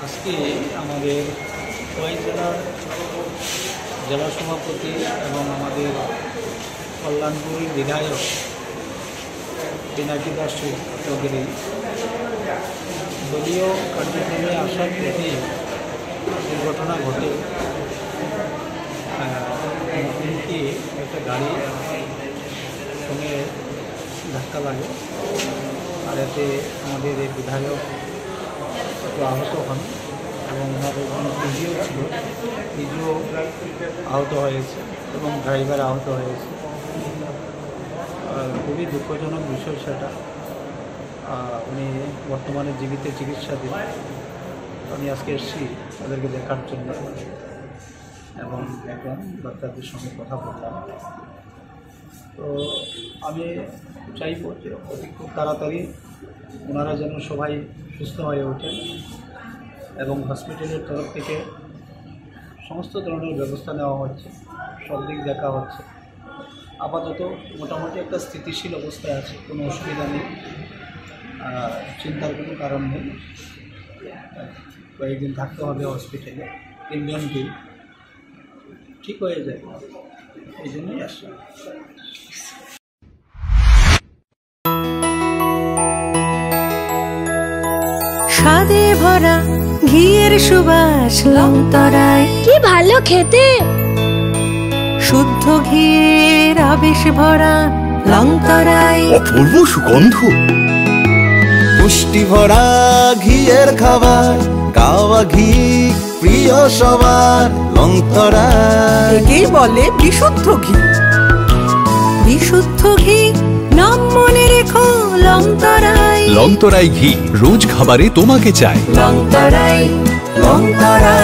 আজকে আমাদের খোয়াই জেলার জেলা সভাপতি এবং আমাদের কল্যাণপুর বিধায়ক পিনাকি দাস চৌধুরী দলীয় কার্যক্রমে আসার পথে দুর্ঘটনা ঘটে। মুখোমুখি একটা গাড়ি সঙ্গে ধাক্কা লাগে, আর এতে আমাদের এই বিধায়ক একটু আহত হন এবং ওনার একজন পিজিও ছিল, পিজিও আহত হয়েছে এবং ড্রাইভার আহত হয়েছে। খুবই দুঃখজনক বিষয় সেটা। উনি বর্তমানে জীবিত চিকিৎসাধীন। আমি আজকে এসেছি তাদেরকে দেখার জন্য এবং দেখলাম, ডাক্তারদের সঙ্গে কথা বললাম। তো আমি চাইব যে অতি খুব তাড়াতাড়ি ওনারা যেন সবাই সুস্থ হয়ে ওঠেন এবং হসপিটালের তরফ থেকে সমস্ত ধরনের ব্যবস্থা নেওয়া হচ্ছে, সব দিক দেখা হচ্ছে। আপাতত মোটামুটি একটা স্থিতিশীল অবস্থায় আছে, কোনো অসুবিধা নেই, চিন্তার কোনো কারণ নেই। কয়েকদিন থাকতে হবে হসপিটালে, 3 জনকেই, ঠিক হয়ে যায়, এই জন্যই আসলাম। স্বাদে ভরা ঘিয়ের সুবাস লংতরায়, কি ভালো খেতে। শুদ্ধ ঘিয়ের আবেশ ভরা লংতরায়, অপূর্ব সুগন্ধ, পুষ্টি ভরা ঘিয়ের খাবার, গাওয়া ঘি প্রিয় সবার লংতরায়। একেই বলে বিশুদ্ধ ঘি। বিশুদ্ধ ঘি নাম মনে রেখো লংতরায়। লংতরাই ঘি রোজ খাবারে তোমাকে চাই। লংতরাই, লংতরাই।